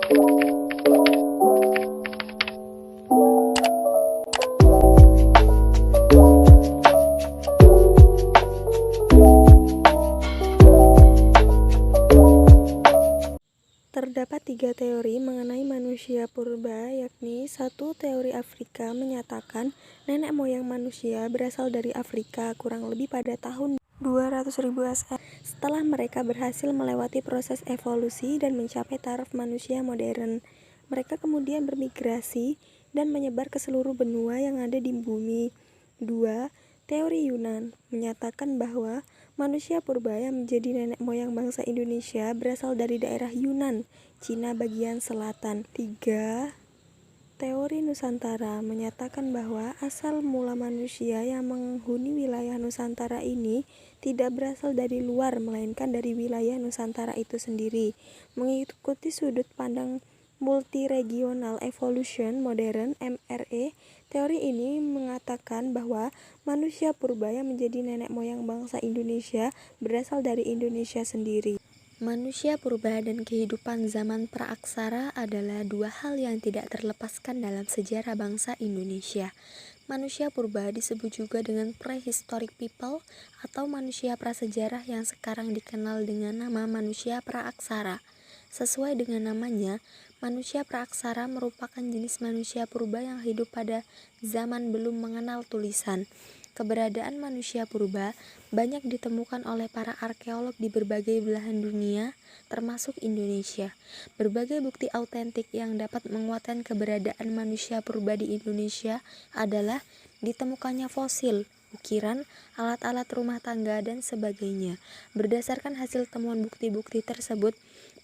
Terdapat 3 teori mengenai manusia purba, yakni 1. Teori Afrika menyatakan nenek moyang manusia berasal dari Afrika kurang lebih pada tahun 200.000 SE. Setelah mereka berhasil melewati proses evolusi dan mencapai taraf manusia modern, mereka kemudian bermigrasi dan menyebar ke seluruh benua yang ada di bumi. 2. Teori Yunan menyatakan bahwa manusia purba yang menjadi nenek moyang bangsa Indonesia berasal dari daerah Yunan, Cina bagian selatan. 3. Teori Nusantara menyatakan bahwa asal mula manusia yang menghuni wilayah Nusantara ini tidak berasal dari luar, melainkan dari wilayah Nusantara itu sendiri. Mengikuti sudut pandang multiregional evolution modern (MRE), teori ini mengatakan bahwa manusia purba yang menjadi nenek moyang bangsa Indonesia berasal dari Indonesia sendiri. Manusia purba dan kehidupan zaman praaksara adalah dua hal yang tidak terlepaskan dalam sejarah bangsa Indonesia. Manusia purba disebut juga dengan prehistoric people atau manusia prasejarah yang sekarang dikenal dengan nama manusia praaksara. Sesuai dengan namanya, manusia praaksara merupakan jenis manusia purba yang hidup pada zaman belum mengenal tulisan. Keberadaan manusia purba banyak ditemukan oleh para arkeolog di berbagai belahan dunia, termasuk Indonesia. Berbagai bukti autentik yang dapat menguatkan keberadaan manusia purba di Indonesia adalah ditemukannya fosil, ukiran, alat-alat rumah tangga, dan sebagainya. Berdasarkan hasil temuan bukti-bukti tersebut,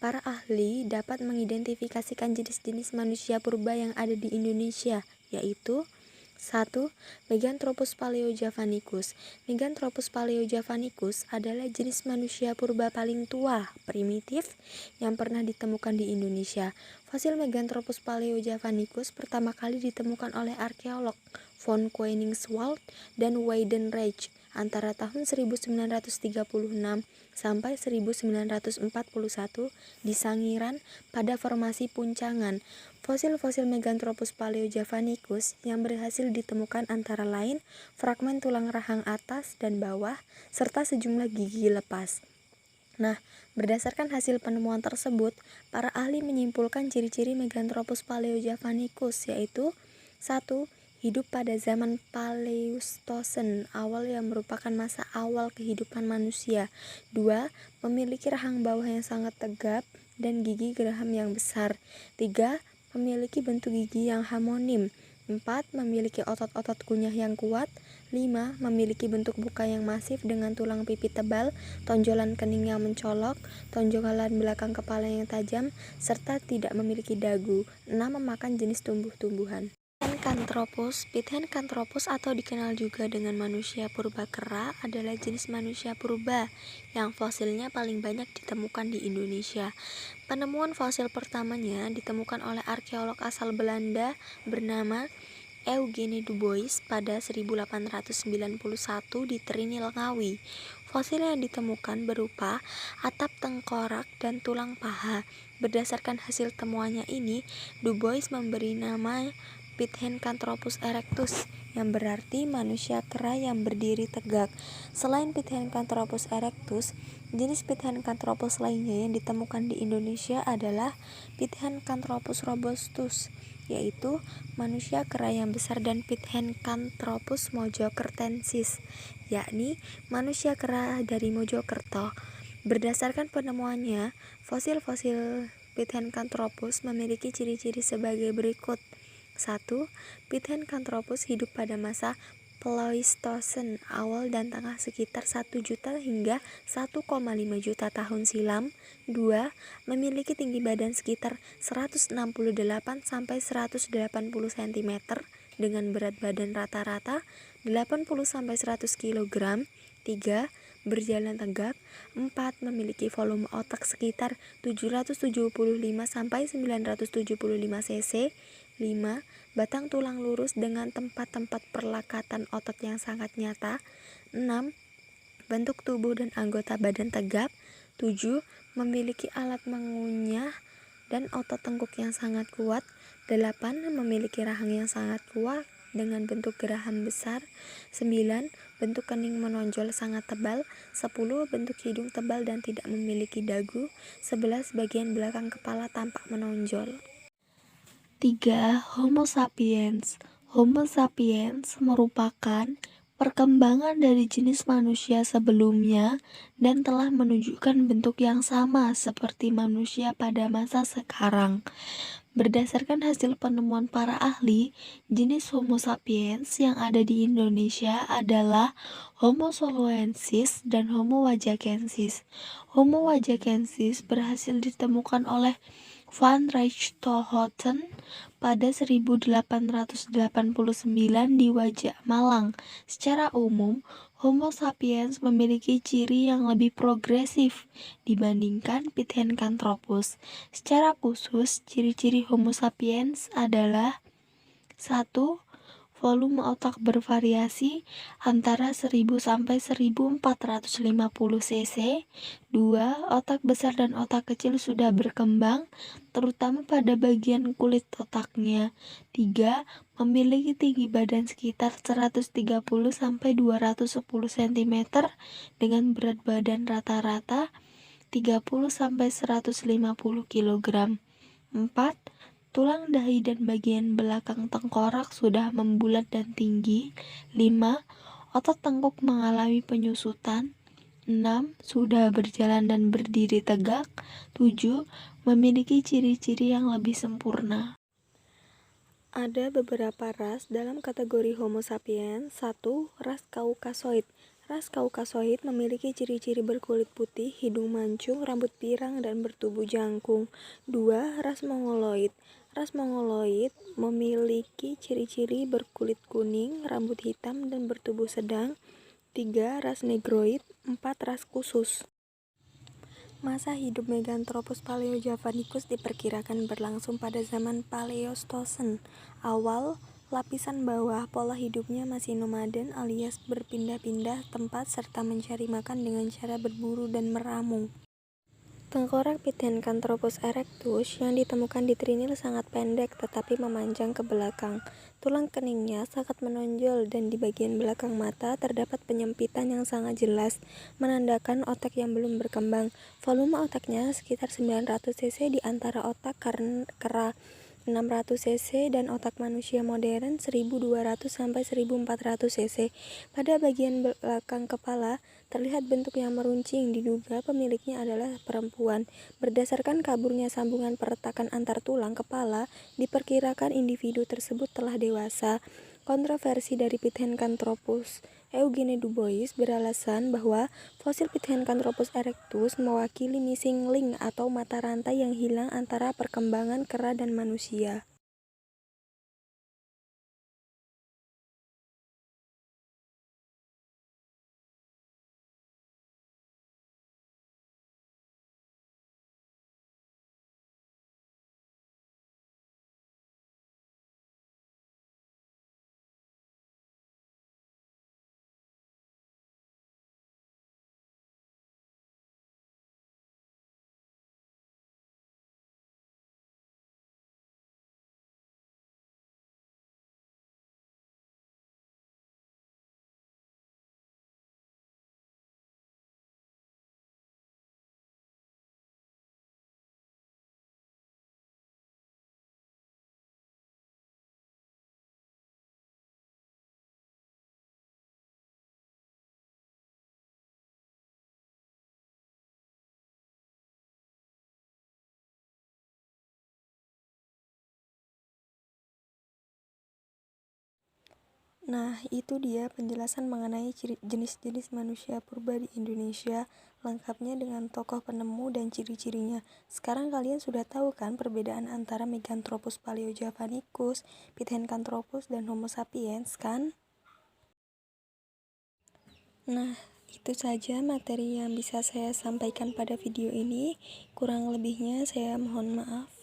para ahli dapat mengidentifikasikan jenis-jenis manusia purba yang ada di Indonesia, yaitu 1. Meganthropus paleojavanicus. Meganthropus paleojavanicus adalah jenis manusia purba paling tua, primitif, yang pernah ditemukan di Indonesia. Fosil Meganthropus paleojavanicus pertama kali ditemukan oleh arkeolog von Koenigswald dan Weidenreich antara tahun 1936 sampai 1941 di Sangiran pada formasi Puncangan. Fosil-fosil Meganthropus paleojavanicus yang berhasil ditemukan antara lain fragmen tulang rahang atas dan bawah serta sejumlah gigi lepas. Nah, berdasarkan hasil penemuan tersebut, para ahli menyimpulkan ciri-ciri Meganthropus paleojavanicus, yaitu 1. Hidup pada zaman Paleostosen awal yang merupakan masa awal kehidupan manusia. 2. Memiliki rahang bawah yang sangat tegap dan gigi geraham yang besar. 3. Memiliki bentuk gigi yang homonim. 4. Memiliki otot-otot kunyah yang kuat. 5. Memiliki bentuk muka yang masif dengan tulang pipi tebal, tonjolan kening yang mencolok, tonjolan belakang kepala yang tajam, serta tidak memiliki dagu. 6. Memakan jenis tumbuh-tumbuhan. Pithecanthropus atau dikenal juga dengan manusia purba kera adalah jenis manusia purba yang fosilnya paling banyak ditemukan di Indonesia. Penemuan fosil pertamanya ditemukan oleh arkeolog asal Belanda bernama Eugene Dubois pada 1891 di Trinil Ngawi. Fosil yang ditemukan berupa atap tengkorak dan tulang paha. Berdasarkan hasil temuannya ini, Dubois memberi nama Pithecanthropus erectus, yang berarti manusia kera yang berdiri tegak. Selain Pithecanthropus erectus, jenis Pithecanthropus lainnya yang ditemukan di Indonesia adalah Pithecanthropus robustus, yaitu manusia kera yang besar, dan Pithecanthropus mojokertensis, yakni manusia kera dari Mojokerto. Berdasarkan penemuannya, fosil-fosil Pithecanthropus memiliki ciri-ciri sebagai berikut. 1. Pithecanthropus hidup pada masa Pleistosen awal dan tengah sekitar 1 juta hingga 1,5 juta tahun silam. 2. Memiliki tinggi badan sekitar 168 sampai 180 cm dengan berat badan rata-rata 80 sampai 100 kg. 3. Berjalan tegak. 4. Memiliki volume otak sekitar 775 sampai 975 cc. 5. Batang tulang lurus dengan tempat-tempat perlekatan otot yang sangat nyata. 6. Bentuk tubuh dan anggota badan tegap. 7. Memiliki alat mengunyah dan otot tengkuk yang sangat kuat. 8. Memiliki rahang yang sangat kuat dengan bentuk geraham besar. 9. Bentuk kening menonjol sangat tebal. 10. Bentuk hidung tebal dan tidak memiliki dagu. 11. Bagian belakang kepala tampak menonjol. 3. Homo sapiens. Homo sapiens merupakan perkembangan dari jenis manusia sebelumnya dan telah menunjukkan bentuk yang sama seperti manusia pada masa sekarang. Berdasarkan hasil penemuan para ahli, jenis Homo sapiens yang ada di Indonesia adalah Homo soloensis dan Homo wajakensis. Homo wajakensis berhasil ditemukan oleh Van Richthofen pada 1889 di Wajak, Malang. Secara umum, Homo sapiens memiliki ciri yang lebih progresif dibandingkan Pithecanthropus. Secara khusus, ciri-ciri Homo sapiens adalah 1. Volume otak bervariasi antara 1000 sampai 1450 cc. 2. Otak besar dan otak kecil sudah berkembang, terutama pada bagian kulit otaknya. 3. Memiliki tinggi badan sekitar 130 sampai 210 cm dengan berat badan rata-rata 30 sampai 150 kg. 4. Tulang dahi dan bagian belakang tengkorak sudah membulat dan tinggi. 5. Otot tengkuk mengalami penyusutan. 6. Sudah berjalan dan berdiri tegak. 7. Memiliki ciri-ciri yang lebih sempurna. Ada beberapa ras dalam kategori Homo sapiens. 1. Ras Kaukasoid. Ras Kaukasoid memiliki ciri-ciri berkulit putih, hidung mancung, rambut pirang, dan bertubuh jangkung. 2. Ras Mongoloid. Ras Mongoloid memiliki ciri-ciri berkulit kuning, rambut hitam, dan bertubuh sedang. 3. Ras Negroid. 4. Ras khusus. Masa hidup Meganthropus paleojavanicus diperkirakan berlangsung pada zaman Paleostosen. Awal, lapisan bawah, pola hidupnya masih nomaden alias berpindah-pindah tempat serta mencari makan dengan cara berburu dan meramu. Tengkorak Pithecanthropus erectus yang ditemukan di Trinil sangat pendek tetapi memanjang ke belakang. Tulang keningnya sangat menonjol dan di bagian belakang mata terdapat penyempitan yang sangat jelas, menandakan otak yang belum berkembang. Volume otaknya sekitar 900 cc di antara otak kera 600 cc dan otak manusia modern 1200 sampai 1400 cc. Pada bagian belakang kepala terlihat bentuk yang meruncing, diduga pemiliknya adalah perempuan. Berdasarkan kaburnya sambungan peretakan antar tulang kepala, diperkirakan individu tersebut telah dewasa. Kontroversi dari Pithecanthropus. Eugene Dubois beralasan bahwa fosil Pithecanthropus erectus mewakili missing link atau mata rantai yang hilang antara perkembangan kera dan manusia. Nah, itu dia penjelasan mengenai jenis-jenis manusia purba di Indonesia, lengkapnya dengan tokoh penemu dan ciri-cirinya. Sekarang kalian sudah tahu kan perbedaan antara Meganthropus paleojavanicus, Pithecanthropus, dan Homo sapiens kan? Nah, itu saja materi yang bisa saya sampaikan pada video ini. Kurang lebihnya saya mohon maaf.